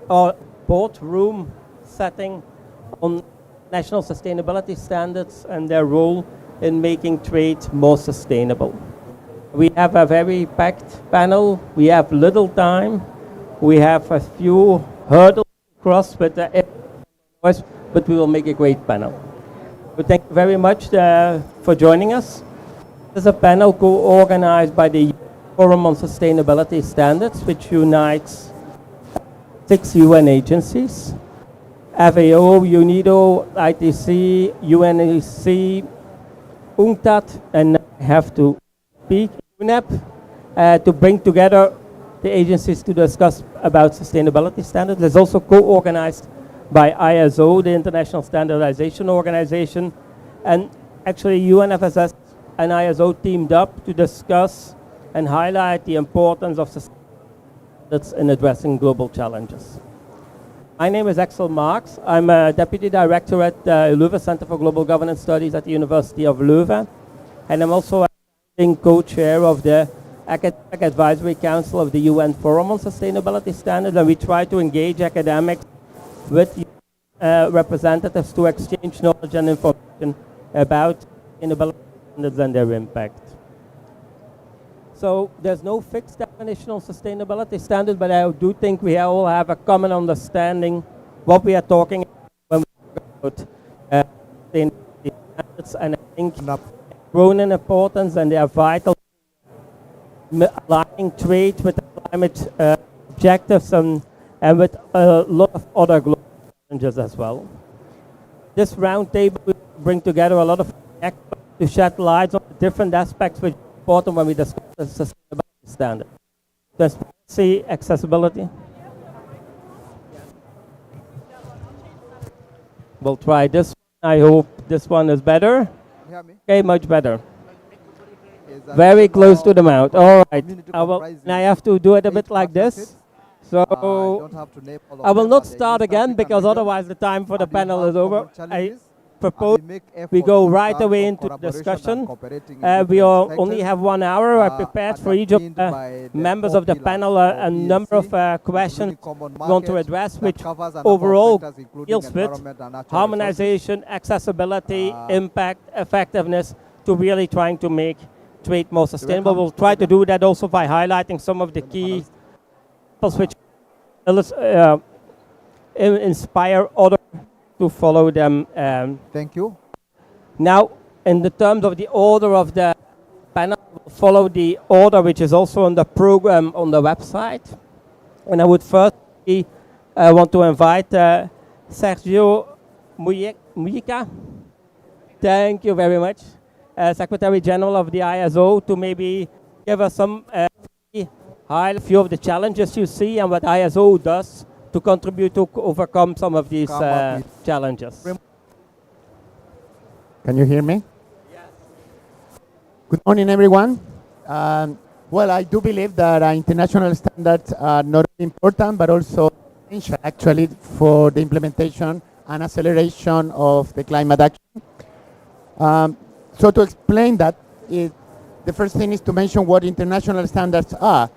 our boardroom setting on national sustainability standards and their role in making trade more sustainable. We have a very packed panel. We have little time. We have a few hurdles to cross, but we will make a great panel. So thank you very much for joining us. This is a panel co-organized by the Forum on Sustainability Standards, which unites 6 UN agencies: FAO, UNIDO, ITC, UNEC, UNCTAD, and I have to speak, UNEP, to bring together the agencies to discuss about sustainability standards. It's also co-organized by ISO, the International Standardization Organization, and actually UNFSS and ISO teamed up to discuss and highlight the importance of standards in addressing global challenges. My name is Axel Marx. I'm a Deputy Director at the Leuven Center for Global Governance Studies at the University of Leuven, and I'm also a co-chair of the Academic Advisory Council of the UN Forum on Sustainability Standards, and we try to engage academics with representatives to exchange knowledge and information about sustainability standards and their impact. So there's no fixed definition on sustainability standards, but I do think we all have a common understanding what we are talking about when we talk about sustainability standards, and I think they've grown in importance and they are vital aligning trade with the climate objectives and with a lot of other global challenges as well. This roundtable will bring together a lot of experts to shed light on the different aspects which are important when we discuss the sustainability standard. Transparency, accessibility. We'll try this one. I hope this one is better. Okay, much better. Very close to the mouth. All right. Now I have to do it a bit like this. So I will not start again because otherwise the time for the panel is over. I propose we go right away into the discussion. We only have 1 hour. I prepared for each of the members of the panel a number of questions we want to address, which overall deals with harmonization, accessibility, impact, effectiveness, to really trying to make trade more sustainable. We'll try to do that also by highlighting some of the key which inspire others to follow them. Thank you. Now, in the terms of the order of the panel, we'll follow the order which is also on the program on the website. And I would first want to invite Sergio Mujica. Thank you very much. Secretary General of the ISO, to maybe give us some high view of the challenges you see and what ISO does to contribute to overcome some of these challenges. Can you hear me? Yes. Good morning, everyone. Well, I do believe that international standards are not only important, but also essential, actually, for the implementation and acceleration of the climate action. So to explain that, the first thing is to mention what international standards are.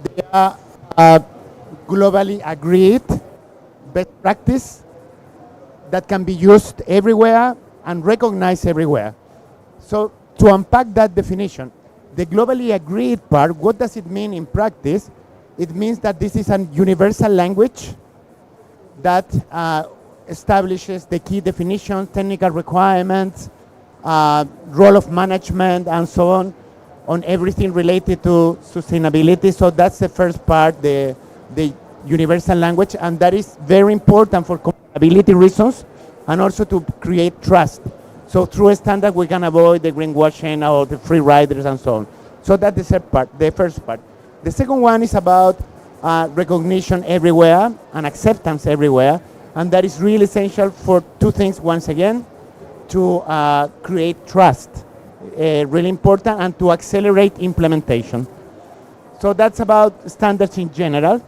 They are globally agreed best practice that can be used everywhere and recognized everywhere. So to unpack that definition, the globally agreed part, what does it mean in practice? It means that this is a universal language that establishes the key definitions, technical requirements, role of management, and so on everything related to sustainability. So that's the first part, the universal language, and that is very important for compatibility reasons and also to create trust. So through a standard, we can avoid the greenwashing or the free riders and so on. So that's the first part. The second one is about recognition everywhere and acceptance everywhere, and that is really essential for two things, once again, to create trust, really important, and to accelerate implementation. So that's about standards in general.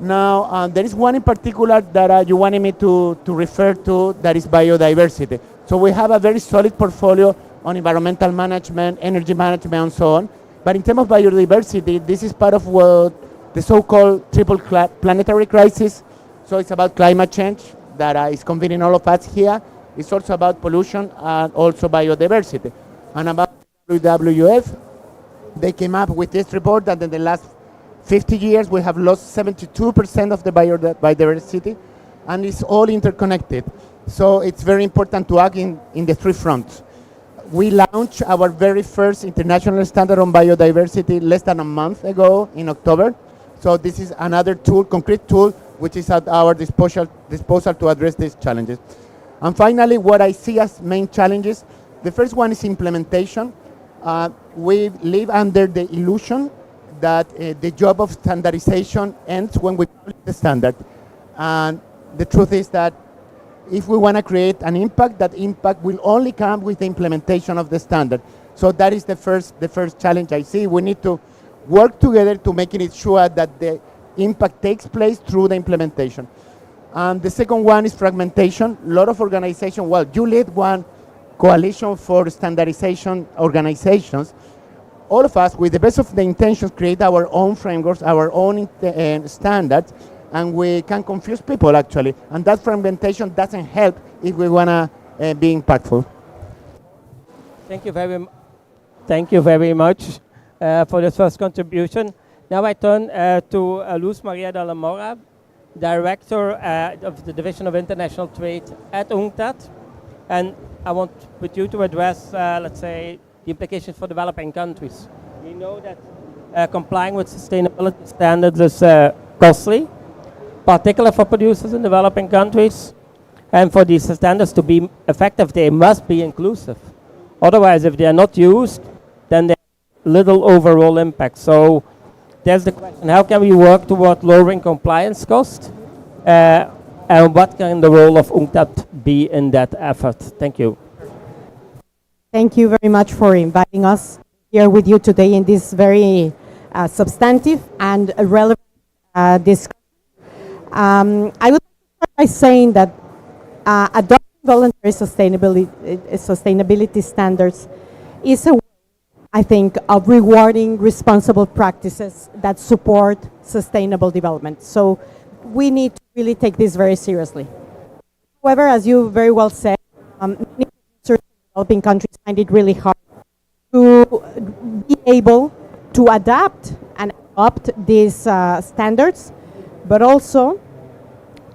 Now, there is one in particular that you wanted me to refer to, that is biodiversity. So we have a very solid portfolio on environmental management, energy management, and so on. But in terms of biodiversity, this is part of what the so-called triple planetary crisis So it's about climate change that is convening all of us here. It's also about pollution and also biodiversity. And about WWF, they came up with this report that in the last 50 years we have lost 72% of the biodiversity, and it's all interconnected. So it's very important to act in the three fronts. We launched our very first international standard on biodiversity less than a month ago in October. So this is another tool, concrete tool, which is at our disposal to address these challenges. And finally, what I see as main challenges, the first one is implementation. We live under the illusion that the job of standardization ends when we publish the standard. And the truth is that if we want to create an impact, that impact will only come with the implementation of the standard. So that is the first challenge I see. We need to work together to making it sure that the impact takes place through the implementation. And the second one is fragmentation. A lot of organizations, well, you lead one coalition for standardization organizations. All of us, with the best of the intentions, create our own frameworks, our own standards, and we can confuse people actually. And that fragmentation doesn't help if we want to be impactful. Thank you very much for this first contribution. Now I turn to Luz Maria de la Mora, Director of the Division of International Trade at UNCTAD. And I want with you to address, let's say, the implications for developing countries. We know that complying with sustainability standards is costly, particularly for producers in developing countries. And for these standards to be effective, they must be inclusive. Otherwise, if they are not used, then there's little overall impact. So there's the question, how can we work toward lowering compliance costs? And what can the role of UNCTAD be in that effort? Thank you. Thank you very much for inviting us here with you today in this very substantive and relevant discussion. I would start by saying that adopting voluntary sustainability standards is a way, I think, of rewarding responsible practices that support sustainable development. So we need to really take this very seriously. However, as you very well said, many producers in developing countries find it really hard to be able to adapt and adopt these standards, but also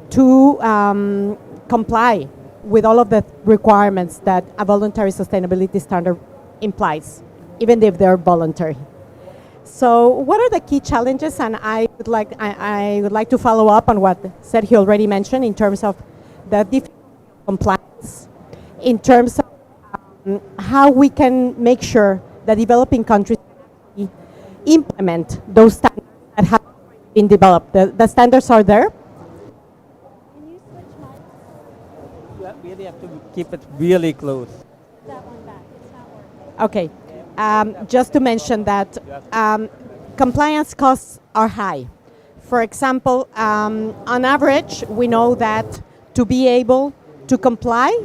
to comply with all of the requirements that a voluntary sustainability standard implies, even if they're voluntary. So what are the key challenges? And I would like to follow up on what Sergio already mentioned in terms of the difficulty of compliance, in terms of how we can make sure that developing countries implement those standards that have been developed. The standards are there. You really have to keep it really close. That one back. It's not working. Okay. Just to mention that compliance costs are high. For example, on average, we know that to be able to comply,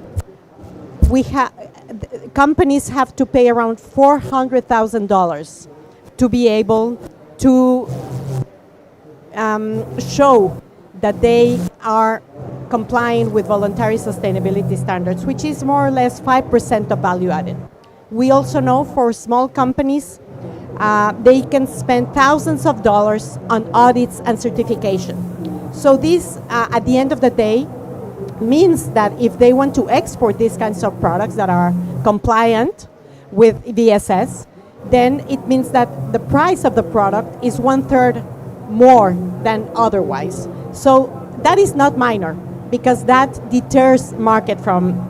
companies have to pay around $400,000 to be able to show that they are complying with voluntary sustainability standards, which is more or less 5% of value added. We also know for small companies, they can spend thousands of dollars on audits and certification. So this, at the end of the day, means that if they want to export these kinds of products that are compliant with VSS, then it means that the price of the product is 1/3 more than otherwise. So that is not minor, because that deters market from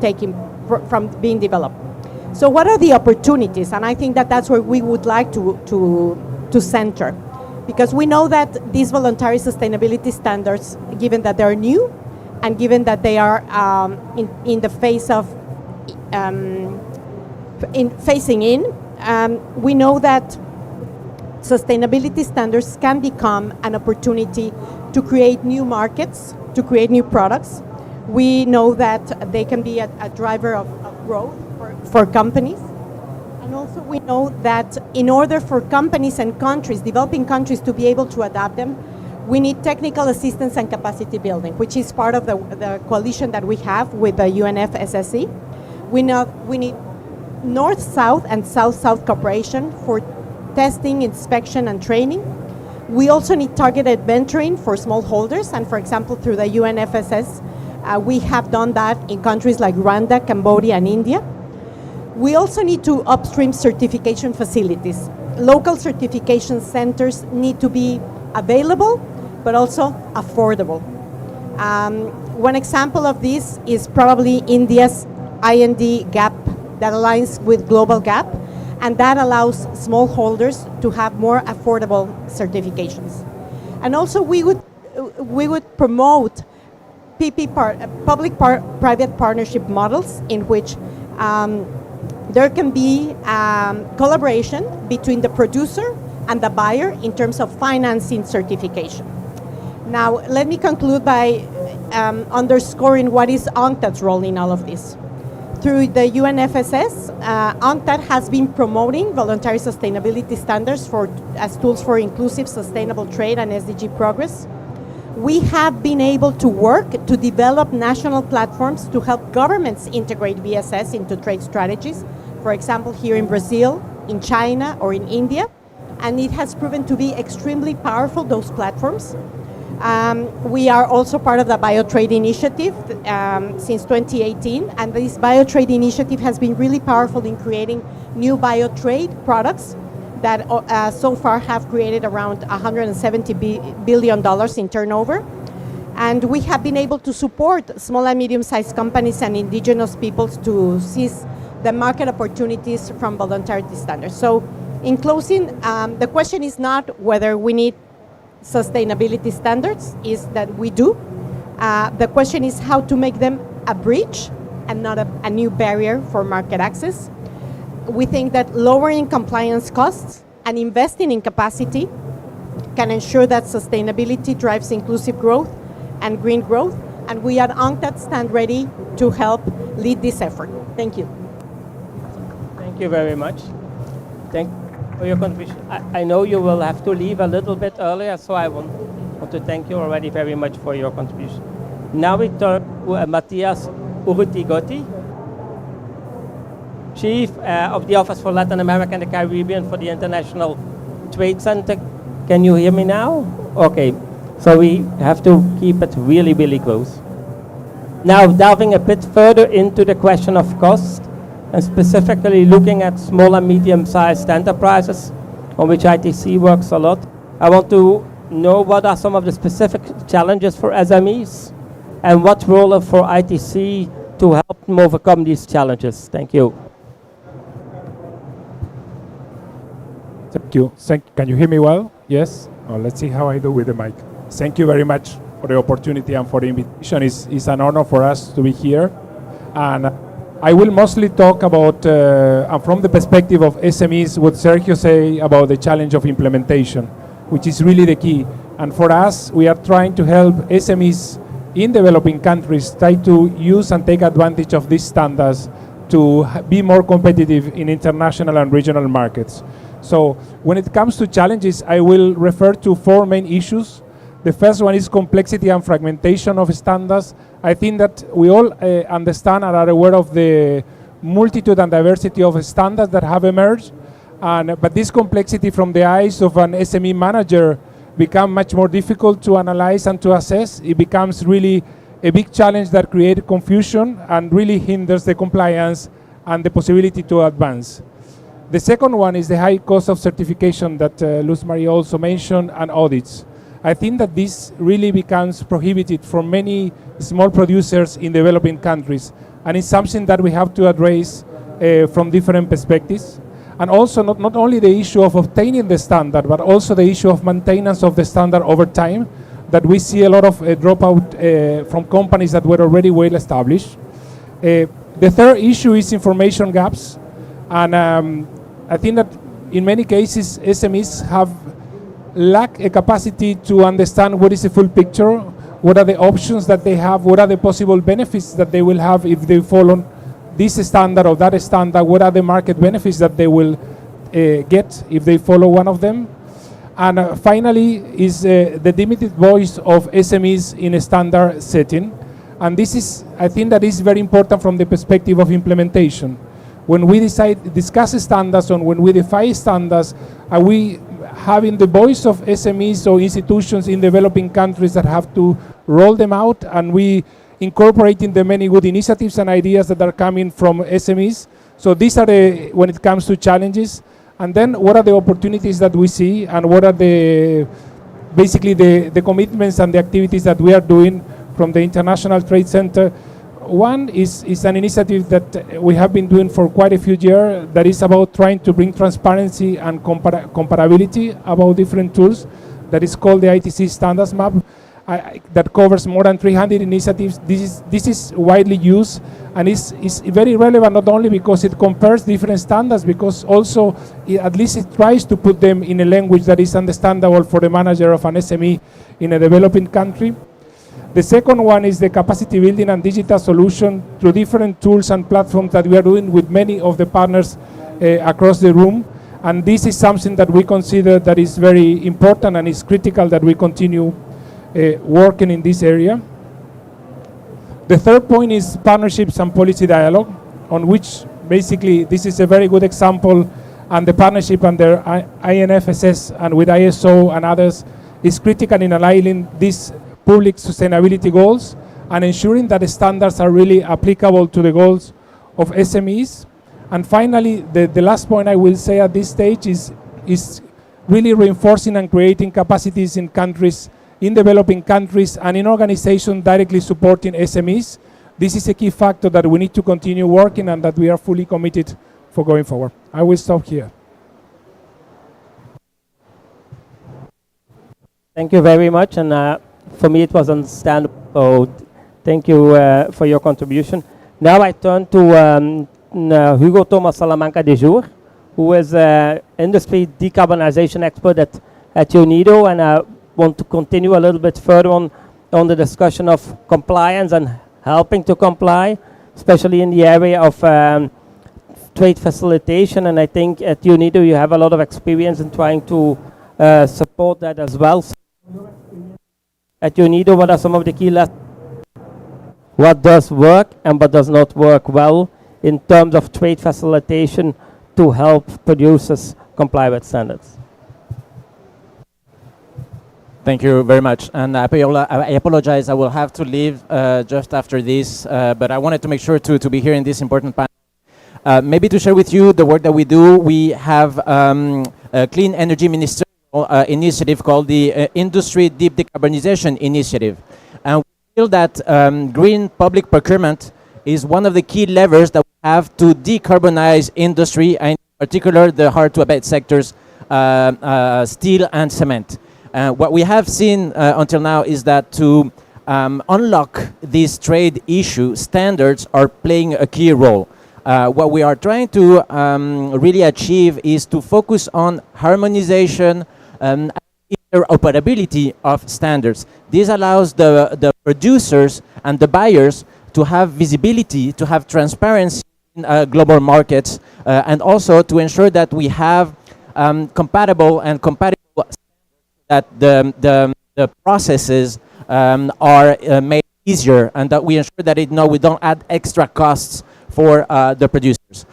being developed. So what are the opportunities? And I think that that's where we would like to center, because we know that these voluntary sustainability standards, given that they're new and given that they are in the phase of phasing in, we know that sustainability standards can become an opportunity to create new markets, to create new products. We know that they can be a driver of growth for companies. And also we know that in order for companies and countries, developing countries, to be able to adapt them, We need technical assistance and capacity building, which is part of the coalition that we have with the UNFSS. We need North-South and South-South cooperation for testing, inspection, and training. We also need targeted mentoring for smallholders, and for example, through the UNFSS, we have done that in countries like Rwanda, Cambodia, and India. We also need to upstream certification facilities. Local certification centers need to be available, but also affordable. One example of this is probably India's IND gap that aligns with global gap, and that allows smallholders to have more affordable certifications. And also we would promote public-private partnership models in which there can be collaboration between the producer and the buyer in terms of financing certification. Now, let me conclude by underscoring what is UNCTAD's role in all of this. Through the UNFSS, UNCTAD has been promoting voluntary sustainability standards as tools for inclusive, sustainable trade and SDG progress. We have been able to work to develop national platforms to help governments integrate VSS into trade strategies, for example, here in Brazil, in China, or in India. And it has proven to be extremely powerful, those platforms. We are also part of the BioTrade Initiative since 2018, and this BioTrade Initiative has been really powerful in creating new biotrade products that so far have created around $170 billion in turnover. And we have been able to support small and medium-sized companies and indigenous peoples to seize the market opportunities from voluntary standards. So in closing, the question is not whether we need sustainability standards, is that we do. The question is how to make them a bridge and not a new barrier for market access. We think that lowering compliance costs and investing in capacity can ensure that sustainability drives inclusive growth and green growth, and we at UNCTAD stand ready to help lead this effort. Thank you. Thank you very much. Thank you for your contribution. I know you will have to leave a little bit earlier, so I want to thank you already very much for your contribution. Now we turn to Matthias Urruti-Gotti, Chief of the Office for Latin America and the Caribbean for the International Trade Center. Can you hear me now? Okay, so we have to keep it really, really close. Now, delving a bit further into the question of cost, and specifically looking at small and medium-sized enterprises, on which ITC works a lot, I want to know what are some of the specific challenges for SMEs, and what role for ITC to help them overcome these challenges. Thank you. Thank you. Can you hear me well? Yes? Oh, let's see how I do with the mic. Thank you very much for the opportunity and for the invitation. It's an honor for us to be here. And I will mostly talk about, from the perspective of SMEs, what Sergio said about the challenge of implementation, which is really the key. And for us, we are trying to help SMEs in developing countries try to use and take advantage of these standards to be more competitive in international and regional markets. So when it comes to challenges, I will refer to four main issues. The first one is complexity and fragmentation of standards. I think that we all understand and are aware of the multitude and diversity of standards that have emerged. But this complexity from the eyes of an SME manager becomes much more difficult to analyze and to assess. It becomes really a big challenge that creates confusion and really hinders the compliance and the possibility to advance. The second one is the high cost of certification that Luz Maria also mentioned, and audits. I think that this really becomes prohibited for many small producers in developing countries, and it's something that we have to address from different perspectives. And also not only the issue of obtaining the standard, but also the issue of maintenance of the standard over time, that we see a lot of dropout from companies that were already well established. The third issue is information gaps, and I think that in many cases SMEs lack a capacity to understand what is the full picture, what are the options that they have, what are the possible benefits that they will have if they follow this standard or that standard, what are the market benefits that they will get if they follow one of them. And finally is the limited voice of SMEs in a standard setting. And this is, I think that is very important from the perspective of implementation. When we discuss standards and when we define standards, are we having the voice of SMEs or institutions in developing countries that have to roll them out, and we incorporating the many good initiatives and ideas that are coming from SMEs. So these are the, when it comes to challenges. And then what are the opportunities that we see, and what are the, basically the commitments and the activities that we are doing from the International Trade Center. One is an initiative that we have been doing for quite a few years that is about trying to bring transparency and comparability about different tools. That is called the ITC Standards Map. That covers more than 300 initiatives. This is widely used, and is very relevant not only because it compares different standards, because also at least it tries to put them in a language that is understandable for the manager of an SME in a developing country. The second one is the capacity building and digital solution through different tools and platforms that we are doing with many of the partners across the room. And this is something that we consider that is very important, and is critical that we continue working in this area. The third point is partnerships and policy dialogue, on which basically this is a very good example, and the partnership under UNFSS and with ISO and others is critical in aligning these public sustainability goals and ensuring that the standards are really applicable to the goals of SMEs. And finally, the last point I will say at this stage is really reinforcing and creating capacities in countries, in developing countries, and in organizations directly supporting SMEs. This is a key factor that we need to continue working, and that we are fully committed for going forward. I will stop here. Thank you very much, and for me it was understandable. So thank you for your contribution. Now I turn to Hugo Thomas Salamanca de Jour, who is an industry decarbonization expert at UNIDO, and I want to continue a little bit further on the discussion of compliance and helping to comply, especially in the area of trade facilitation. And I think at UNIDO you have a lot of experience in trying to support that as well. So at UNIDO, what are some of the key lessons? What does work and what does not work well in terms of trade facilitation to help producers comply with standards? Thank you very much. And I apologize, I will have to leave just after this, but I wanted to make sure to be here in this important panel. Maybe to share with you the work that we do. We have a clean energy ministerial initiative called the Industry Deep Decarbonization Initiative. And we feel that green public procurement is one of the key levers that we have to decarbonize industry, and in particular the hard-to-abate sectors, steel and cement. What we have seen until now is that to unlock this trade issue, standards are playing a key role. What we are trying to really achieve is to focus on harmonization and interoperability of standards. This allows the producers and the buyers to have visibility, to have transparency in global markets, and also to ensure that we have compatible that the processes are made easier, and that we ensure that we don't add extra costs for the producers.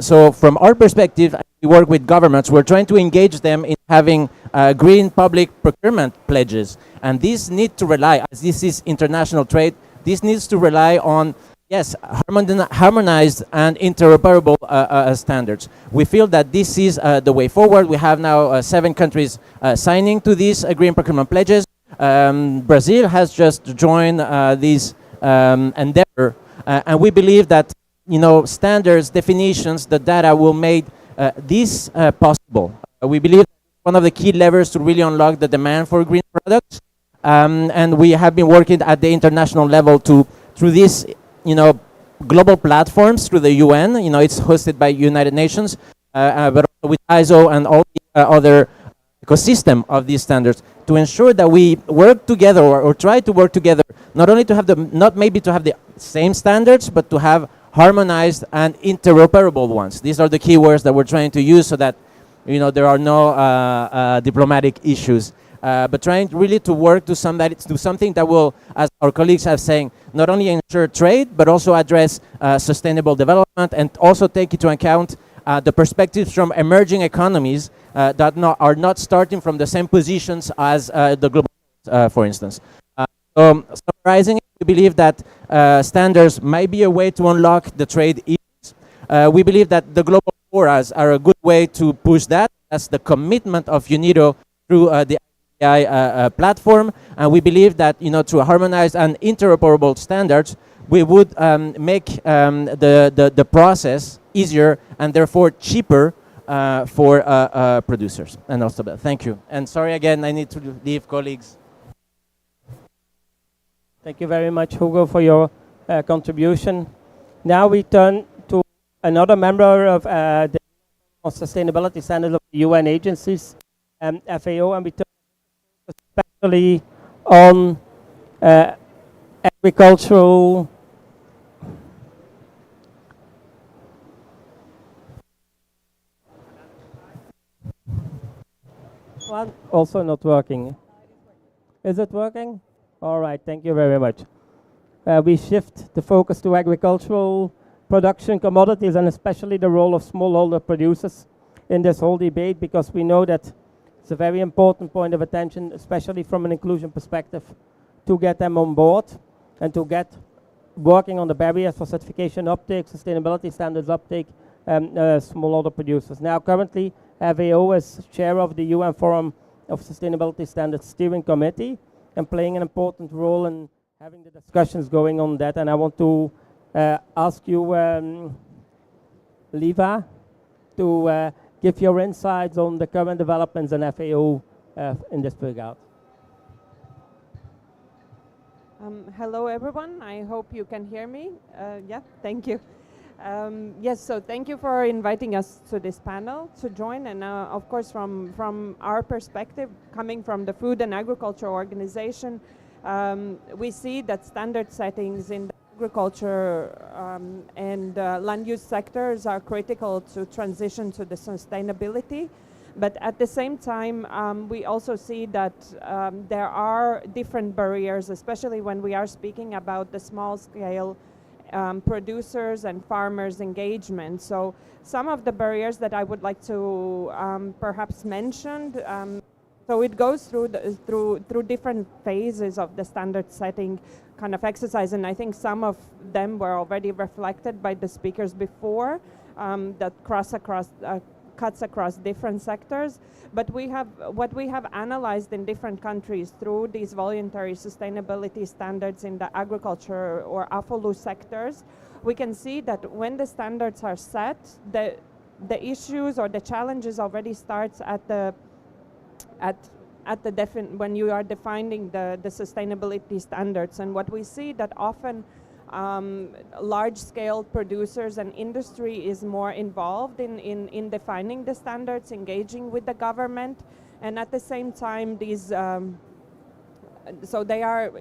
So from our perspective, we work with governments. We're trying to engage them in having green public procurement pledges, and these need to rely, as this is international trade, this needs to rely on, yes, harmonized and interoperable standards. We feel that this is the way forward. We have now 7 countries signing to these green procurement pledges. Brazil has just joined this endeavor, and we believe that standards, definitions, the data will make this possible. We believe one of the key levers to really unlock the demand for green products, and we have been working at the international level through this global platforms, through the UN. It's hosted by United Nations, but also with ISO and all the other ecosystem of these standards, to ensure that we work together or try to work together, not only to have not maybe to have the same standards, but to have harmonized and interoperable ones. These are the keywords that we're trying to use, so that there are no diplomatic issues. But trying really to work to something that will, as our colleagues have saying, not only ensure trade, but also address sustainable development and also take into account the perspectives from emerging economies that are not starting from the same positions as the global, for instance. Summarizing, we believe that standards might be a way to unlock the trade issues. We believe that the global forums are a good way to push that. That's the commitment of UNIDO through the IPI platform, and we believe that through harmonized and interoperable standards, we would make the process easier and therefore cheaper for producers. And also, thank you. And sorry again, I need to leave, colleagues. Thank you very much, Hugo, for your contribution. Now we turn to another member of the sustainability standards of the UN agencies, FAO, and we turn especially on agricultural one also not working. Is it working? All right, thank you very much. We shift the focus to agricultural production commodities and especially the role of smallholder producers in this whole debate, because we know that it's a very important point of attention, especially from an inclusion perspective, to get them on board and to get working on the barriers for certification uptake, sustainability standards uptake, smallholder producers. Now, currently, FAO is chair of the UN Forum of Sustainability Standards Steering Committee and playing an important role in having the discussions going on that. And I want to ask you, Liva, to give your insights on the current developments in FAO in this regard. Hello, everyone. I hope you can hear me. Yeah, thank you. Yes, so thank you for inviting us to this panel to join. And of course, from our perspective, coming from the Food and Agriculture Organization, we see that standard settings in the agriculture and land use sectors are critical to transition to the sustainability. But at the same time, we also see that there are different barriers, especially when we are speaking about the small scale producers and farmers engagement. So some of the barriers that I would like to perhaps mention, so it goes through different phases of the standard setting kind of exercise, and I think some of them were already reflected by the speakers before, that cuts across different sectors. But what we have analyzed in different countries through these voluntary sustainability standards in the agriculture or AFOLU sectors, we can see that when the standards are set, the issues or the challenges already starts when you are defining the sustainability standards. And what we see that often large-scale producers and industry is more involved in defining the standards, engaging with the government, and at the same time these so they are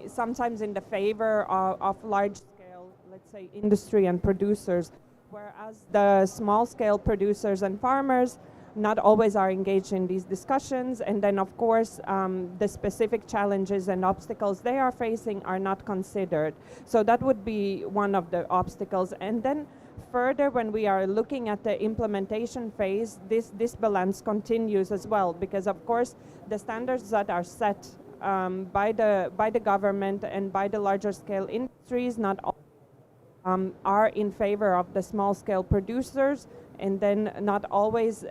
sometimes in the favor of large-scale, let's say, industry and producers, whereas the small-scale producers and farmers not always are engaged in these discussions. And then, of course, the specific challenges and obstacles they are facing are not considered. So that would be one of the obstacles. And then further, when we are looking at the implementation phase, this balance continues as well, because, of course, the standards that are set by the government and by the larger scale industries not all are in favor of the small scale producers, and then not always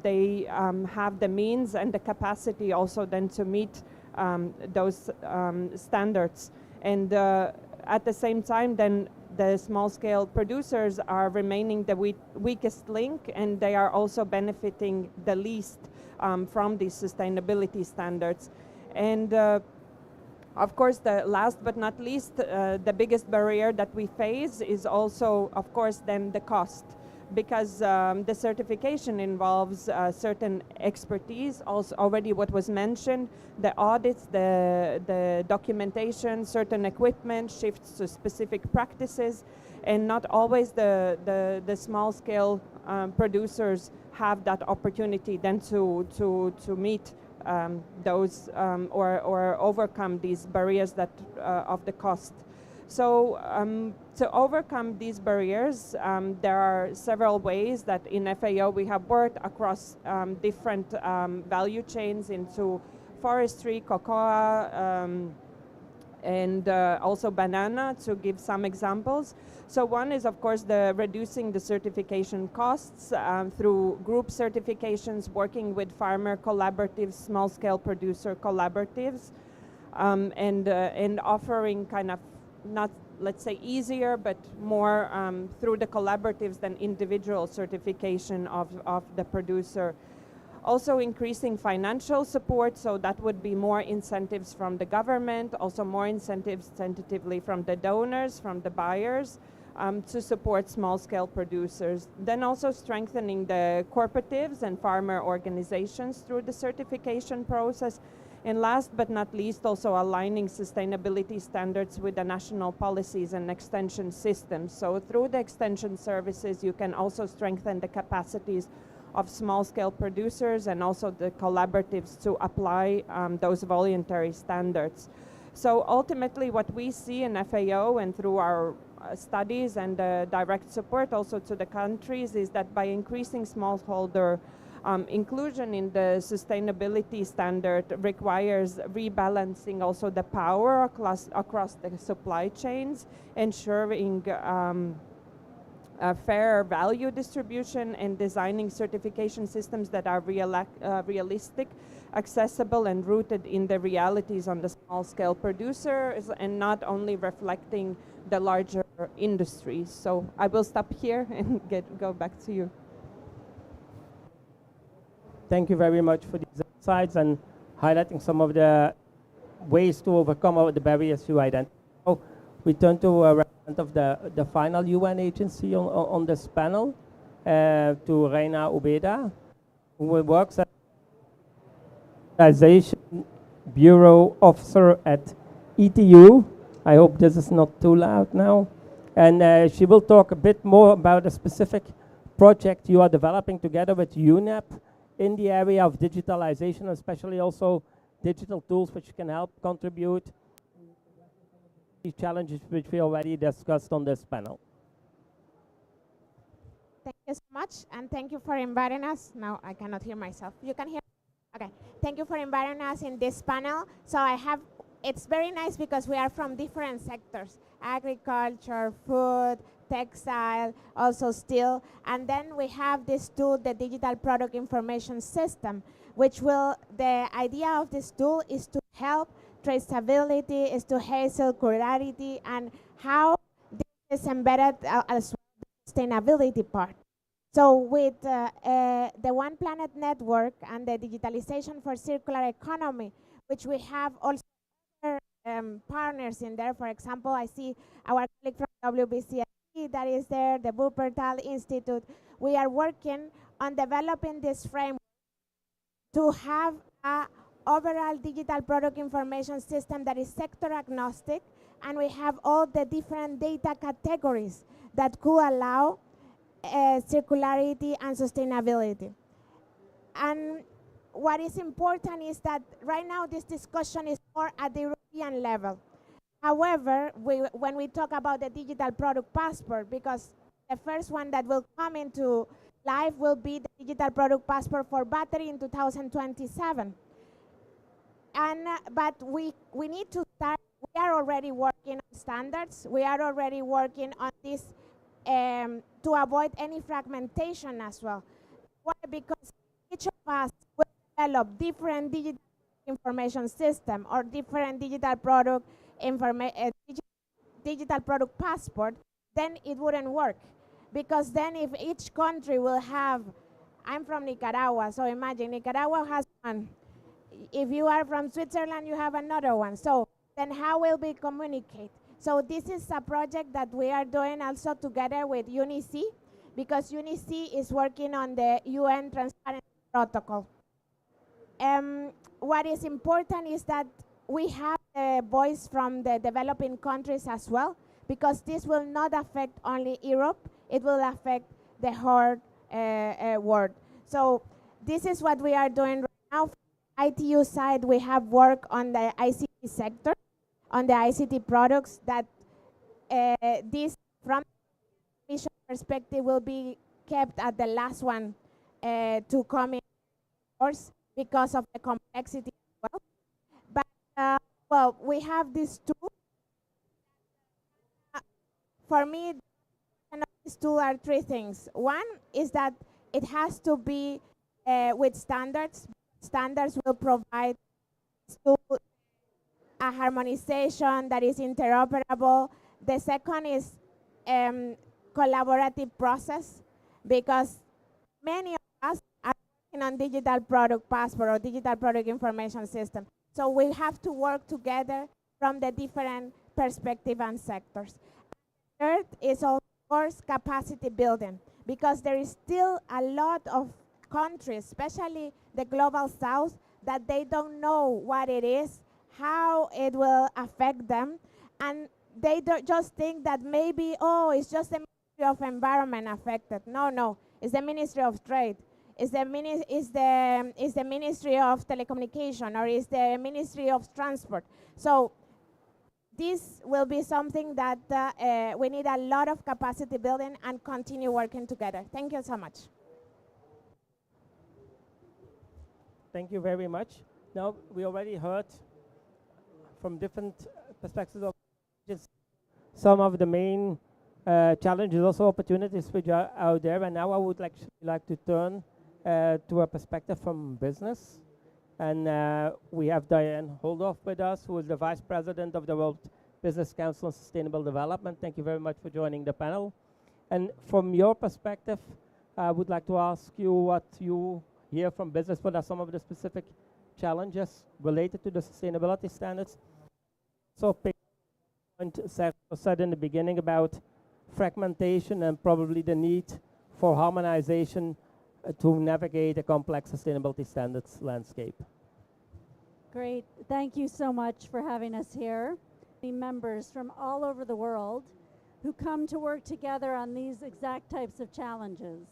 they have the means and the capacity also then to meet those standards. And at the same time, then the small scale producers are remaining the weakest link, and they are also benefiting the least from these sustainability standards. And of course, the last but not least, the biggest barrier that we face is also, of course, then the cost, because the certification involves certain expertise, also already what was mentioned, the audits, the documentation, certain equipment, shifts to specific practices, and not always the small-scale producers have that opportunity then to meet those or overcome these barriers that of the cost. So to overcome these barriers, there are several ways that in FAO we have worked across different value chains into forestry, cocoa, and also banana, to give some examples. So one is, of course, the reducing the certification costs through group certifications, working with farmer collaboratives, small-scale producer collaboratives, and offering kind of not, let's say, easier, but more through the collaboratives than individual certification of the producer. Also increasing financial support, so that would be more incentives from the government, also more incentives tentatively from the donors, from the buyers, to support small-scale producers. Then also strengthening the cooperatives and farmer organizations through the certification process. And last but not least, also aligning sustainability standards with the national policies and extension systems. So through the extension services, you can also strengthen the capacities of small-scale producers and also the collaboratives to apply those voluntary standards. So ultimately what we see in FAO and through our studies and direct support also to the countries is that by increasing smallholder inclusion in the sustainability standard requires rebalancing also the power across the supply chains, ensuring a fair value distribution, and designing certification systems that are realistic, accessible, and rooted in the realities on the small-scale producers and not only reflecting the larger industries. So I will stop here and go back to you. Thank you very much for these insights and highlighting some of the ways to overcome the barriers you identified. So we turn to a representative of the final UN agency on this panel, to Reina Ubeda, who works at the Organization Bureau Officer at ETU. I hope this is not too loud now. And she will talk a bit more about a specific project you are developing together with UNEP in the area of digitalization, especially also digital tools which can help contribute these challenges which we already discussed on this panel. Thank you so much, and thank you for inviting us. Now I cannot hear myself. You can hear? Okay. Thank you for inviting us in this panel. So it's very nice because we are from different sectors: agriculture, food, textile, also steel. And then we have this tool, the Digital Product Information System, the idea of this tool is to help traceability, is to help circularity, and how this is embedded as well the sustainability part. So with the One Planet Network and the Digitalization for Circular Economy, which we have also other partners in there. For example, I see our colleague from WBCSD that is there, the Wuppertal Institute. We are working on developing this framework to have a overall digital product information system that is sector agnostic, and we have all the different data categories that could allow circularity and sustainability. And what is important is that right now this discussion is more at the European level. However, when we talk about the digital product passport, because the first one that will come into life will be the digital product passport for battery in 2027. But we need to start. We are already working on standards. We are already working on this to avoid any fragmentation as well. Why? Because each of us will develop different digital information system or different digital product digital product passport, then it wouldn't work. Because then if each country will have, I'm from Nicaragua, so imagine Nicaragua has one. If you are from Switzerland, you have another one. So then how will we communicate? So this is a project that we are doing also together with UNIC, because UNIC is working on the UN Transparency Protocol. What is important is that we have a voice from the developing countries as well, because this will not affect only Europe, it will affect the whole world. So this is what we are doing right now. From the ITU side, we have work on the ICT sector, on the ICT products that this, from the mission perspective, will be kept at the last one to come in course because of the complexity as well. But well, we have these two. For me, these two are three things. One is that it has to be with standards. Standards will provide to a harmonization that is interoperable. The second is collaborative process, because many of us are working on digital product passport or digital product information system. So we have to work together from the different perspective and sectors. Third is, of course, capacity building, because there is still a lot of countries, especially the global south, that they don't know what it is, how it will affect them, and they don't just think that maybe, oh, it's just the Ministry of Environment affected. No, it's the Ministry of Trade, it's the Ministry of Telecommunication, or it's the Ministry of Transport. So this will be something that we need a lot of capacity building and continue working together. Thank you so much. Thank you very much. Now, we already heard from different perspectives of just some of the main challenges, also opportunities which are out there. And now I would like to turn to a perspective from business. And we have Diane Holdorf with us, who is the Vice President of the World Business Council on Sustainable Development. Thank you very much for joining the panel. And from your perspective, I would like to ask you what you hear from business. What are some of the specific challenges related to the sustainability standards? So, point said in the beginning about fragmentation and probably the need for harmonization to navigate a complex sustainability standards landscape. Great. Thank you so much for having us here. The members from all over the world who come to work together on these exact types of challenges.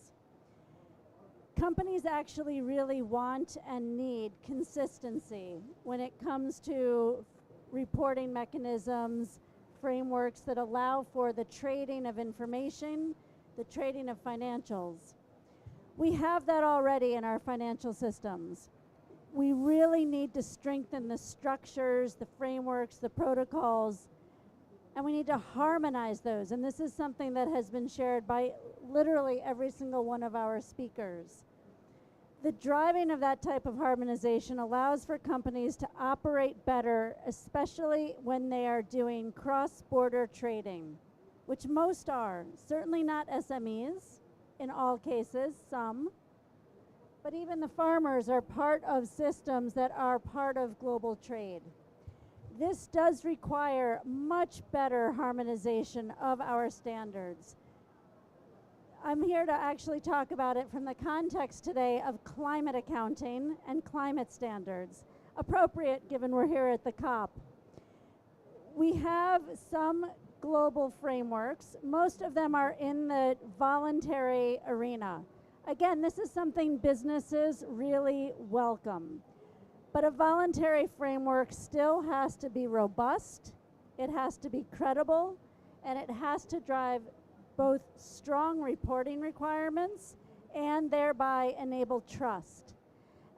Companies actually really want and need consistency when it comes to reporting mechanisms, frameworks that allow for the trading of information, the trading of financials. We have that already in our financial systems. We really need to strengthen the structures, the frameworks, the protocols, and we need to harmonize those. And this is something that has been shared by literally every single one of our speakers. The driving of that type of harmonization allows for companies to operate better, especially when they are doing cross-border trading, which most are, certainly not SMEs in all cases, some, but even the farmers are part of systems that are part of global trade. This does require much better harmonization of our standards. I'm here to actually talk about it from the context today of climate accounting and climate standards, appropriate given we're here at the COP. We have some global frameworks. Most of them are in the voluntary arena. Again, this is something businesses really welcome. But a voluntary framework still has to be robust, it has to be credible, and it has to drive both strong reporting requirements and thereby enable trust.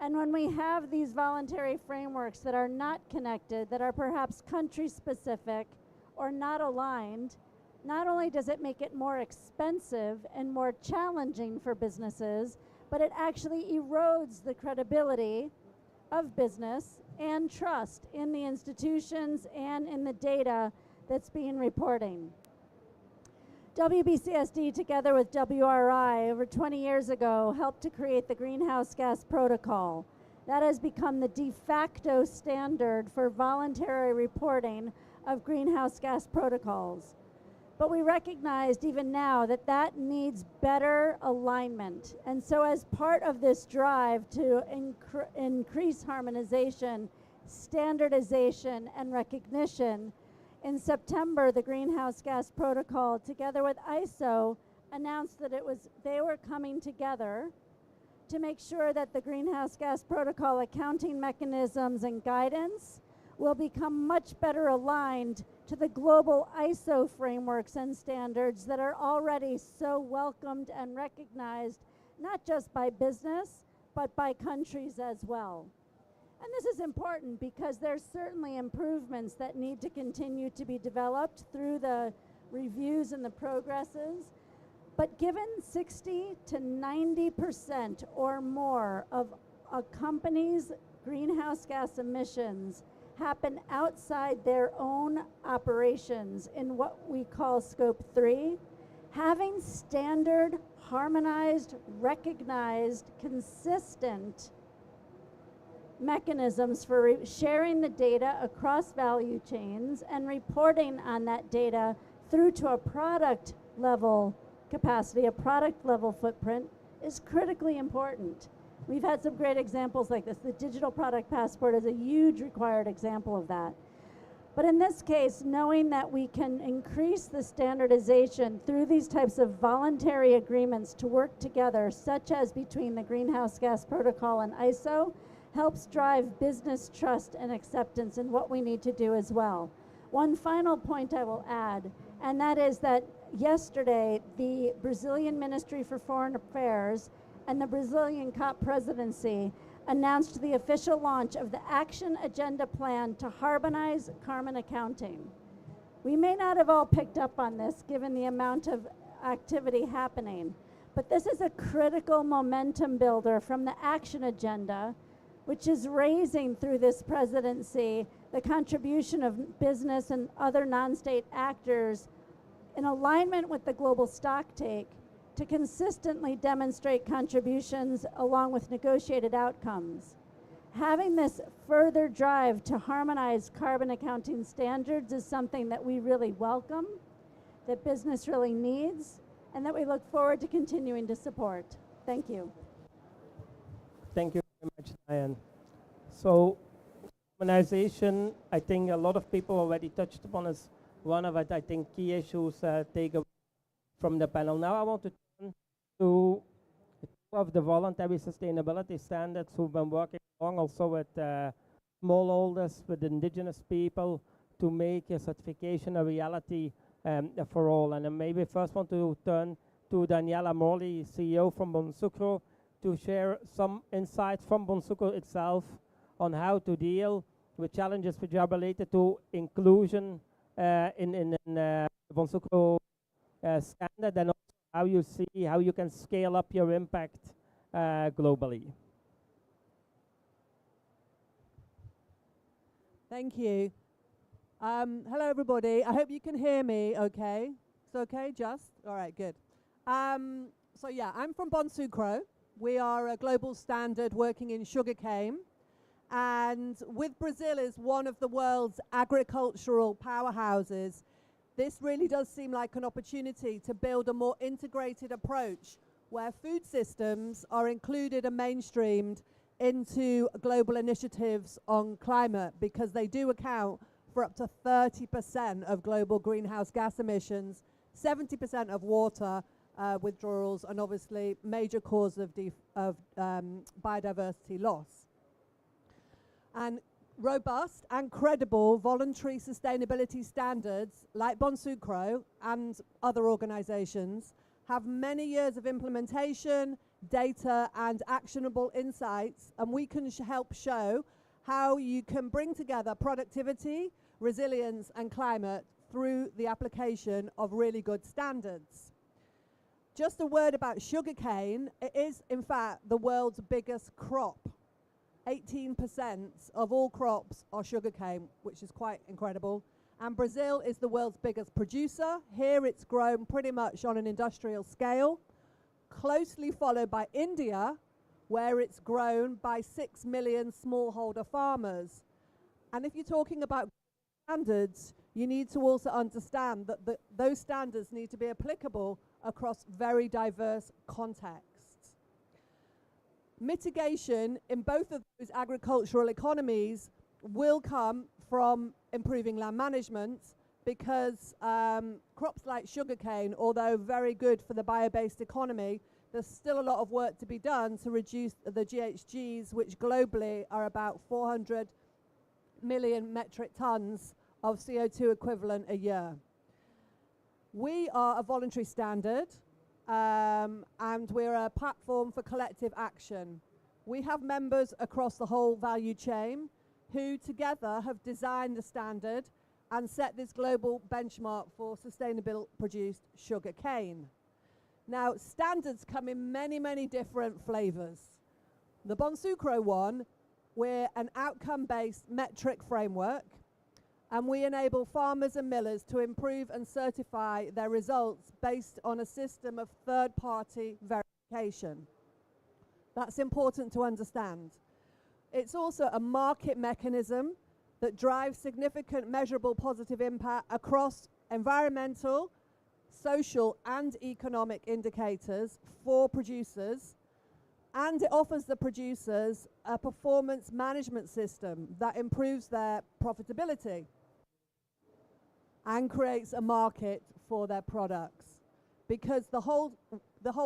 And when we have these voluntary frameworks that are not connected, that are perhaps country specific or not aligned, not only does it make it more expensive and more challenging for businesses, but it actually erodes the credibility of business and trust in the institutions and in the data that's being reporting. WBCSD, together with WRI, over 20 years ago, helped to create the Greenhouse Gas Protocol. That has become the de facto standard for voluntary reporting of greenhouse gas protocols. But we recognized even now that that needs better alignment. And so as part of this drive to increase harmonization, standardization, and recognition, in September, the Greenhouse Gas Protocol, together with ISO, announced that they were coming together to make sure that the greenhouse gas protocol accounting mechanisms and guidance will become much better aligned to the global ISO frameworks and standards that are already so welcomed and recognized, not just by business, but by countries as well. And this is important because there's certainly improvements that need to continue to be developed through the reviews and the progresses. But given 60 to 90% or more of a company's greenhouse gas emissions happen outside their own operations in what we call Scope 3, having standard, harmonized, recognized, consistent mechanisms for sharing the data across value chains and reporting on that data through to a product level capacity, a product level footprint, is critically important. We've had some great examples like this. The digital product passport is a huge required example of that. But in this case, knowing that we can increase the standardization through these types of voluntary agreements to work together, such as between the Greenhouse Gas Protocol and ISO, helps drive business trust and acceptance in what we need to do as well. One final point I will add, and that is that yesterday, the Brazilian Ministry for Foreign Affairs and the Brazilian COP presidency announced the official launch of the Action Agenda Plan to harmonize carbon accounting. We may not have all picked up on this given the amount of activity happening, but this is a critical momentum builder from the Action Agenda, which is raising through this presidency the contribution of business and other non-state actors in alignment with the global stocktake to consistently demonstrate contributions along with negotiated outcomes. Having this further drive to harmonize carbon accounting standards is something that we really welcome, that business really needs, and that we look forward to continuing to support. Thank you. Thank you very much, Diane. So, harmonization, I think a lot of people already touched upon as one of it, I think, key issues take away from the panel. Now I want to turn to two of the voluntary sustainability standards who've been working along also with smallholders, with indigenous people to make a certification a reality for all. And I maybe first want to turn to Daniela Morley, CEO from Bonsucro, to share some insights from Bonsucro itself on how to deal with challenges which are related to inclusion in Bonsucro standard, and also how you see how you can scale up your impact globally. Thank you. Hello, everybody. I hope you can hear me okay. It's okay, just? All right, good. So yeah, I'm from Bonsucro. We are a global standard working in sugarcane. And with Brazil as one of the world's agricultural powerhouses, this really does seem like an opportunity to build a more integrated approach where food systems are included and mainstreamed into global initiatives on climate, because they do account for up to 30% of global greenhouse gas emissions, 70% of water withdrawals, and obviously major cause of biodiversity loss. And robust and credible voluntary sustainability standards like Bonsucro and other organizations have many years of implementation, data, and actionable insights, and we can help show how you can bring together productivity, resilience, and climate through the application of really good standards. Just a word about sugarcane. It is, in fact, the world's biggest crop. 18% of all crops are sugarcane, which is quite incredible. And Brazil is the world's biggest producer. Here it's grown pretty much on an industrial scale, closely followed by India, where it's grown by 6 million smallholder farmers. And if you're talking about standards, you need to also understand that those standards need to be applicable across very diverse contexts. Mitigation in both of those agricultural economies will come from improving land management, because crops like sugarcane, although very good for the bio-based economy, there's still a lot of work to be done to reduce the GHGs, which globally are about 400 million metric tons of CO2 equivalent a year. We are a voluntary standard, and we're a platform for collective action. We have members across the whole value chain who together have designed the standard and set this global benchmark for sustainable produced sugar cane. Now, standards come in many, many different flavors. The Bonsucro one, we're an outcome-based metric framework, and we enable farmers and millers to improve and certify their results based on a system of third-party verification. That's important to understand. It's also a market mechanism that drives significant measurable positive impact across environmental, social and economic indicators for producers, and it offers the producers a performance management system that improves their profitability and creates a market for their products, because the whole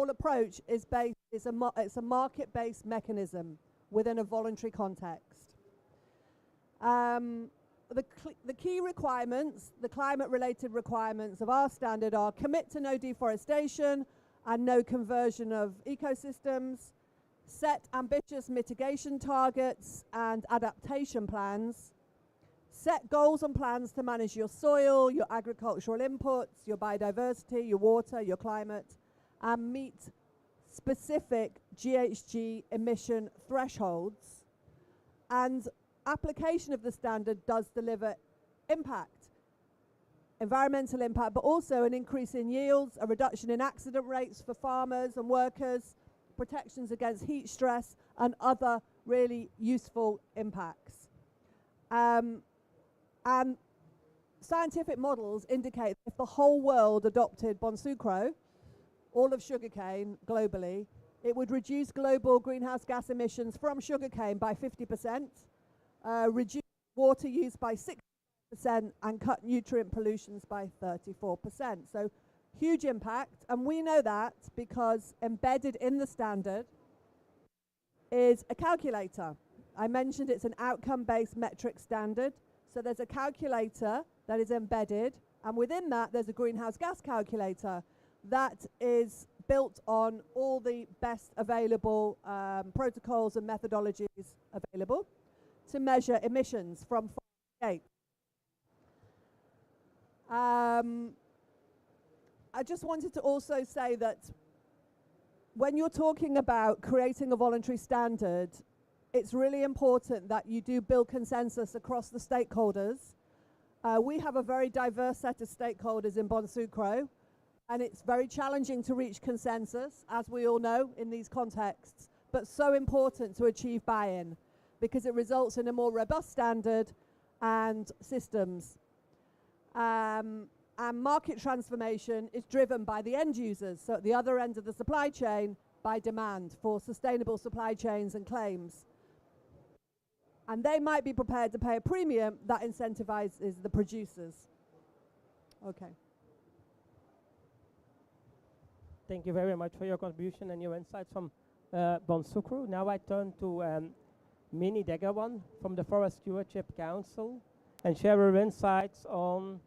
approach is based, it's a market-based mechanism within a voluntary context. The key requirements, the climate-related requirements of our standard are commit to no deforestation and no conversion of ecosystems, set ambitious mitigation targets and adaptation plans, set goals and plans to manage your soil, your agricultural inputs, your biodiversity, your water, your climate, and meet specific GHG emission thresholds. And application of the standard does deliver impact, environmental impact, but also an increase in yields, a reduction in accident rates for farmers and workers, protections against heat stress, and other really useful impacts. And scientific models indicate if the whole world adopted Bonsucro, all of sugarcane globally, it would reduce global greenhouse gas emissions from sugarcane by 50%, reduce water use by 60%, and cut nutrient pollutions by 34%. So huge impact, and we know that because embedded in the standard is a calculator. I mentioned it's an outcome-based metric standard, so there's a calculator that is embedded, and within that there's a greenhouse gas calculator that is built on all the best available protocols and methodologies available to measure emissions from farm gate. I just wanted to also say that when you're talking about creating a voluntary standard, it's really important that you do build consensus across the stakeholders. We have a very diverse set of stakeholders in Bonsucro, and it's very challenging to reach consensus, as we all know in these contexts, but so important to achieve buy-in because it results in a more robust standard and systems. And market transformation is driven by the end users, so at the other end of the supply chain, by demand for sustainable supply chains and claims. And they might be prepared to pay a premium that incentivizes the producers. Okay. Thank you very much for your contribution and your insights from Bonsucro. Now I turn to Minnie Degawan from the Forest Stewardship Council and share her insights on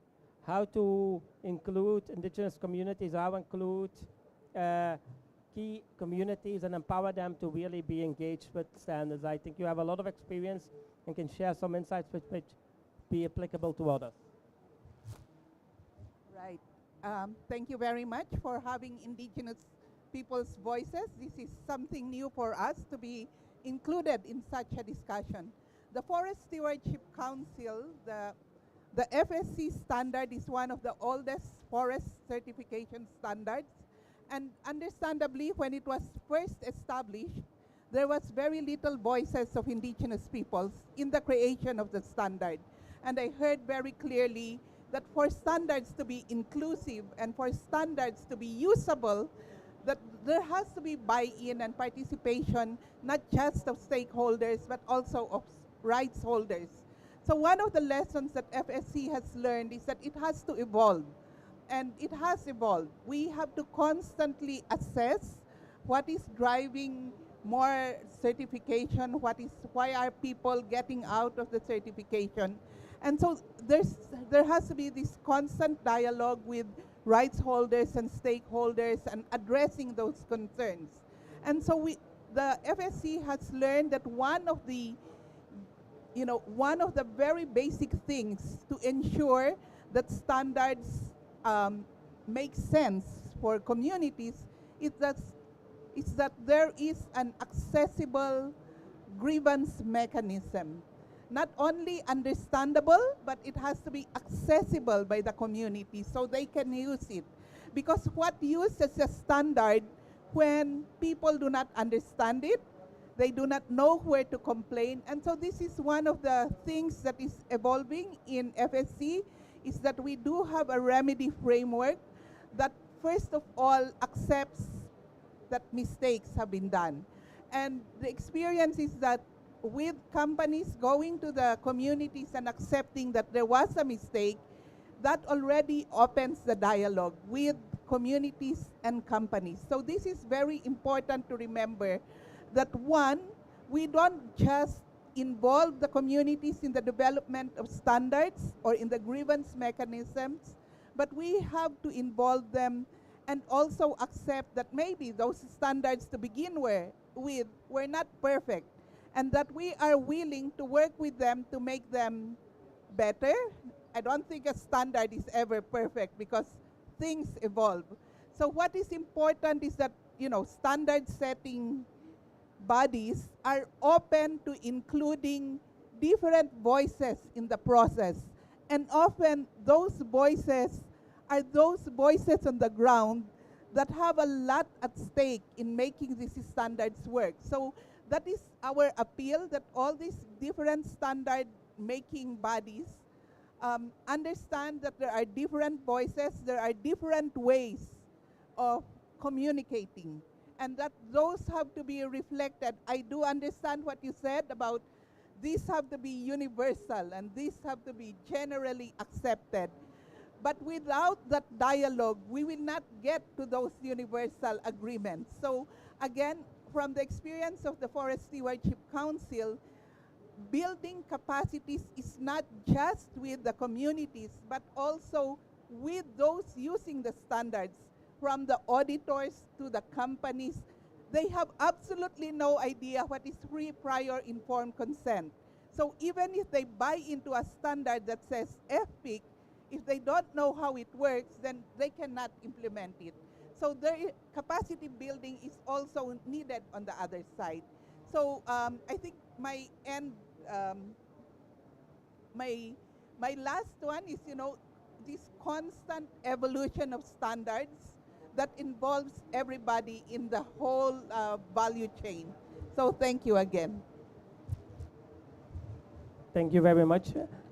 how to include indigenous communities, how to include key communities and empower them to really be engaged with standards. I think you have a lot of experience and can share some insights which be applicable to others. Right. Thank you very much for having indigenous people's voices. This is something new for us to be included in such a discussion. The Forest Stewardship Council, the FSC standard is one of the oldest forest certification standards. And understandably, when it was first established, there was very little voices of indigenous peoples in the creation of the standard. And I heard very clearly that for standards to be inclusive and for standards to be usable, that there has to be buy-in and participation, not just of stakeholders, but also of rights holders. So one of the lessons that FSC has learned is that it has to evolve. And it has evolved. We have to constantly assess what is driving more certification, why are people getting out of the certification. And so there has to be this constant dialogue with rights holders and stakeholders and addressing those concerns. And so the FSC has learned that one of the very basic things to ensure that standards make sense for communities is that there is an accessible grievance mechanism. Not only understandable, but it has to be accessible by the community so they can use it. Because what use as a standard when people do not understand it, they do not know where to complain. And so this is one of the things that is evolving in FSC, is that we do have a remedy framework that first of all accepts that mistakes have been done. And the experience is that with companies going to the communities and accepting that there was a mistake, that already opens the dialogue with communities and companies. So this is very important to remember, that one, we don't just involve the communities in the development of standards or in the grievance mechanisms, but we have to involve them and also accept that maybe those standards to begin with were not perfect, and that we are willing to work with them to make them better. I don't think a standard is ever perfect because things evolve. So what is important is that, standard setting bodies are open to including different voices in the process. And often those voices are those voices on the ground that have a lot at stake in making these standards work. So that is our appeal, that all these different standard making bodies understand that there are different voices, there are different ways of communicating, and that those have to be reflected. I do understand what you said about these have to be universal and these have to be generally accepted. But without that dialogue, we will not get to those universal agreements. So again, from the experience of the Forest Stewardship Council, building capacities is not just with the communities, but also with those using the standards, from the auditors to the companies. They have absolutely no idea what is free prior informed consent. So even if they buy into a standard that says FPIC, if they don't know how it works, then they cannot implement it. So their capacity building is also needed on the other side. So I think my last one is, this constant evolution of standards that involves everybody in the whole value chain. So thank you again. Thank you very much,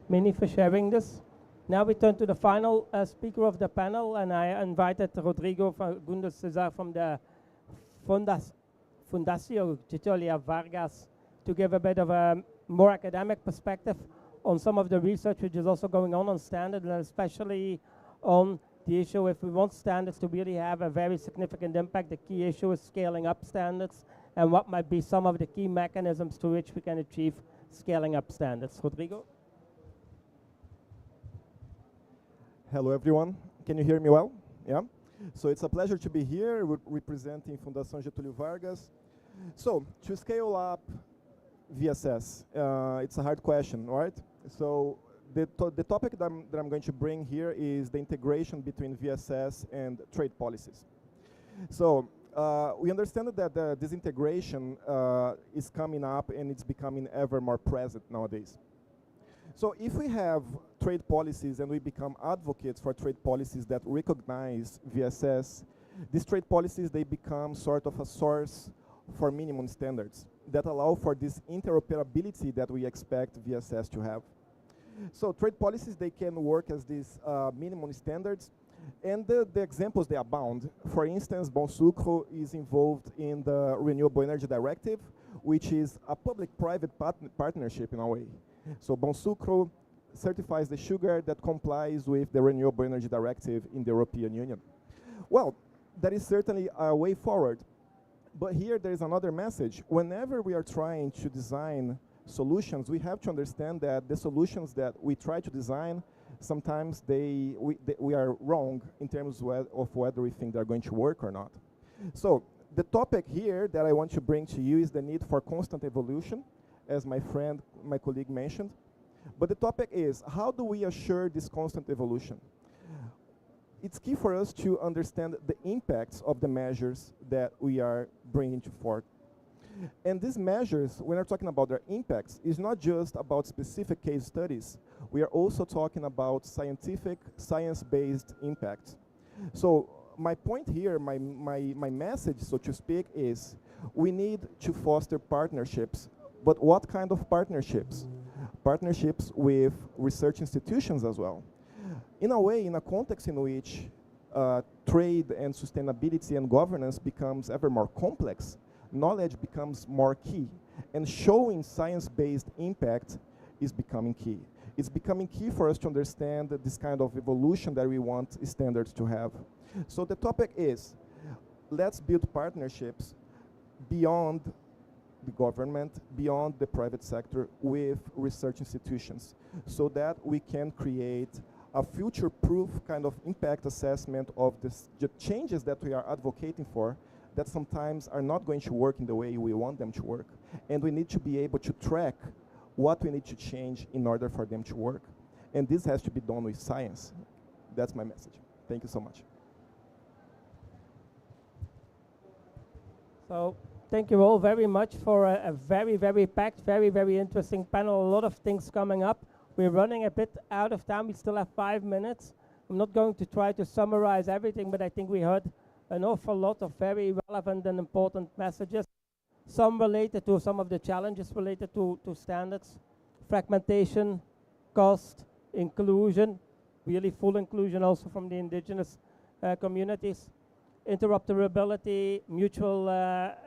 Minnie, for sharing this. Now we turn to the final speaker of the panel, and I invited Rodrigo Fagundes Cesar from the Fundación Getúlio Vargas to give a bit of a more academic perspective on some of the research which is also going on standards, and especially on the issue if we want standards to really have a very significant impact. The key issue is scaling up standards, and what might be some of the key mechanisms to which we can achieve scaling up standards. Rodrigo? Hello, everyone. Can you hear me well? Yeah? So it's a pleasure to be here representing Fundação Getúlio Vargas. So, to scale up VSS, it's a hard question, right? So, the topic that I'm going to bring here is the integration between VSS and trade policies. So, we understand that this integration is coming up and it's becoming ever more present nowadays. So if we have trade policies and we become advocates for trade policies that recognize VSS, these trade policies, they become sort of a source for minimum standards that allow for this interoperability that we expect VSS to have. So trade policies, they can work as these minimum standards, and the examples, they abound. For instance, Bonsucro is involved in the Renewable Energy Directive, which is a public-private partnership in a way. So Bonsucro certifies the sugar that complies with the Renewable Energy Directive in the European Union. Well, that is certainly a way forward. But here there is another message. Whenever we are trying to design solutions, we have to understand that the solutions that we try to design, sometimes we are wrong in terms of whether we think they're going to work or not. So the topic here that I want to bring to you is the need for constant evolution, as my colleague mentioned. But the topic is, how do we assure this constant evolution? It's key for us to understand the impacts of the measures that we are bringing forth. And these measures, when we're talking about their impacts, is not just about specific case studies. We are also talking about science-based impacts. So my point here, my message, so to speak, is we need to foster partnerships. But what kind of partnerships? Partnerships with research institutions as well. In a way, in a context in which trade and sustainability and governance becomes ever more complex, knowledge becomes more key, and showing science-based impact is becoming key. It's becoming key for us to understand this kind of evolution that we want standards to have. So the topic is, let's build partnerships beyond the government, beyond the private sector, with research institutions, so that we can create a future-proof kind of impact assessment of the changes that we are advocating for, that sometimes are not going to work in the way we want them to work. And we need to be able to track what we need to change in order for them to work. And this has to be done with science. That's my message. Thank you so much. So thank you all very much for a very, very packed, very, very interesting panel. A lot of things coming up. We're running a bit out of time. We still have 5 minutes. I'm not going to try to summarize everything, but I think we heard an awful lot of very relevant and important messages, some related to some of the challenges related to standards, fragmentation, cost, inclusion, really full inclusion also from the indigenous communities, interoperability, mutual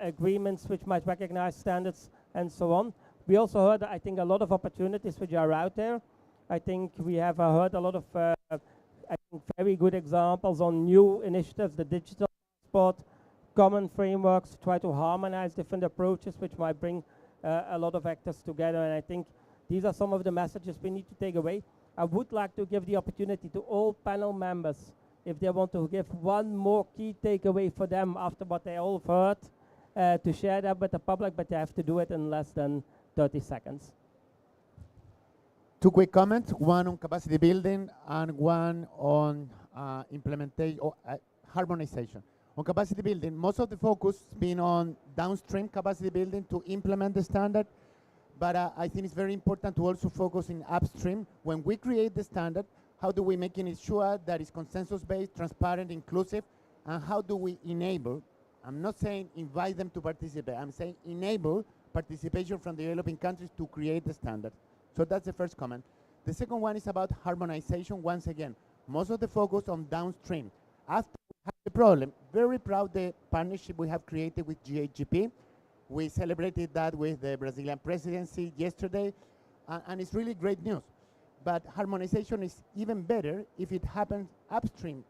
agreements which might recognize standards, and so on. We also heard, I think, a lot of opportunities which are out there. I think we have heard a lot of I think very good examples on new initiatives, the digital passport, common frameworks, try to harmonize different approaches which might bring a lot of actors together. And I think these are some of the messages we need to take away. I would like to give the opportunity to all panel members, if they want to give one more key takeaway for them after what they all heard, to share that with the public, but they have to do it in less than 30 seconds. 2 quick comments, one on capacity building and one on implementation or harmonization. On capacity building, most of the focus has been on downstream capacity building to implement the standard, but I think it's very important to also focus in upstream. When we create the standard, how do we make it sure that it's consensus-based, transparent, inclusive, and how do we enable, I'm not saying invite them to participate, I'm saying enable participation from the developing countries to create the standard. So that's the first comment. The second one is about harmonization. Once again, most of the focus on downstream. After we have the problem, very proud the partnership we have created with GHGP. We celebrated that with the Brazilian presidency yesterday, and it's really great news. But harmonization is even better if it happens upstream,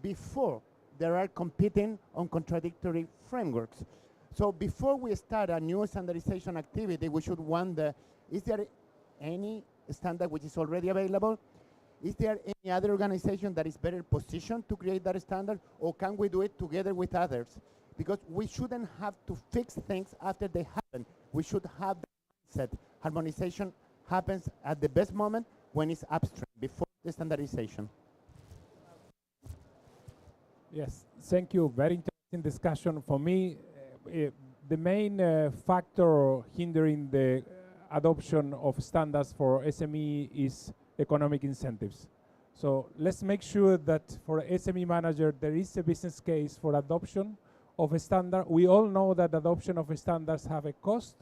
before there are competing on contradictory frameworks. So before we start a new standardization activity, we should wonder, is there any standard which is already available? Is there any other organization that is better positioned to create that standard, or can we do it together with others? Because we shouldn't have to fix things after they happen. We should have the mindset. Harmonization happens at the best moment when it's upstream, before the standardization. Yes, thank you. Very interesting discussion. For me, the main factor hindering the adoption of standards for SME is economic incentives. So let's make sure that for SME manager there is a business case for adoption of a standard. We all know that adoption of standards have a cost.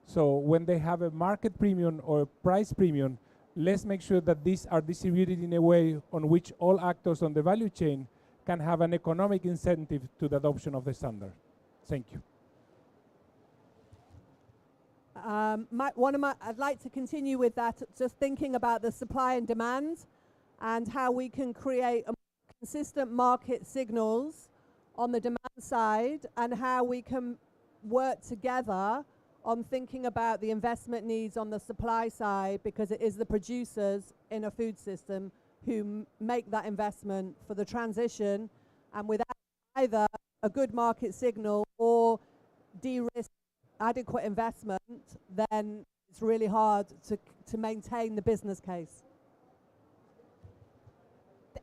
So when they have a market premium or a price premium, let's make sure that these are distributed in a way on which all actors on the value chain can have an economic incentive to the adoption of the standard. Thank you. I'd like to continue with that, just thinking about the supply and demand and how we can create consistent market signals on the demand side and how we can work together on thinking about the investment needs on the supply side, because it is the producers in a food system who make that investment for the transition, and without either a good market signal or de-risk adequate investment, then it's really hard to maintain the business case.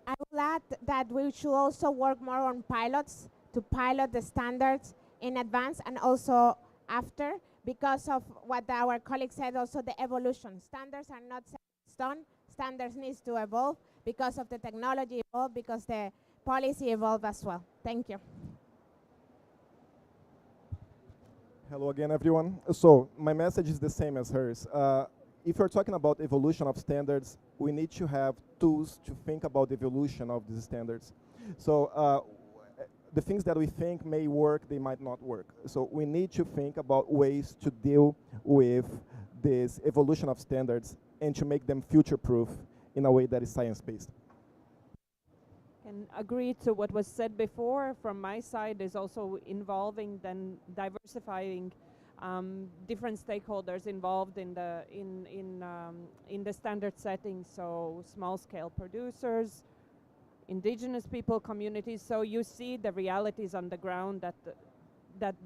I will add that we should also work more on pilots to pilot the standards in advance and also after, because of what our colleague said, also the evolution. Standards are not set in stone. Standards needs to evolve because of the technology evolve, because the policy evolve as well. Thank you. Hello again, everyone. So my message is the same as hers. If you're talking about evolution of standards, we need to have tools to think about the evolution of these standards. So the things that we think may work, they might not work. So we need to think about ways to deal with this evolution of standards and to make them future-proof in a way that is science-based. Can agree to what was said before. From my side is also involving then diversifying different stakeholders involved in the standard setting. So small-scale producers, indigenous people, communities. So you see the realities on the ground that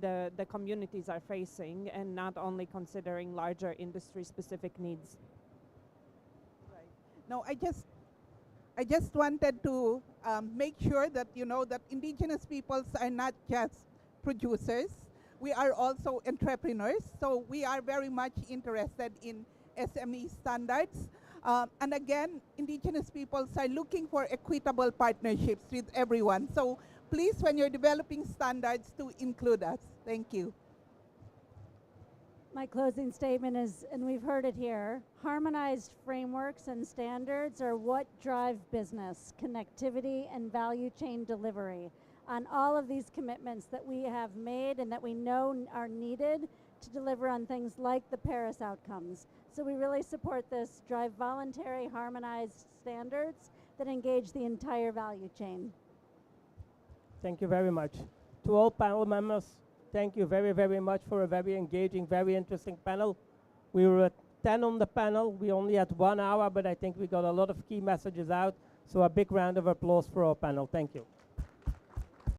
the communities are facing, and not only considering larger industry-specific needs. Right. No, I just wanted to make sure that you know that indigenous peoples are not just producers. We are also entrepreneurs, so we are very much interested in SME standards. And again, indigenous peoples are looking for equitable partnerships with everyone. So please, when you're developing standards, to include us. Thank you. My closing statement is, and we've heard it here, harmonized frameworks and standards are what drive business, connectivity, and value chain delivery on all of these commitments that we have made and that we know are needed to deliver on things like the Paris outcomes. So we really support this, drive voluntary, harmonized standards that engage the entire value chain. Thank you very much. To all panel members, thank you very, very much for a very engaging, very interesting panel. We were at 10 on the panel. We only had 1 hour, but I think we got a lot of key messages out. So a big round of applause for our panel. Thank you.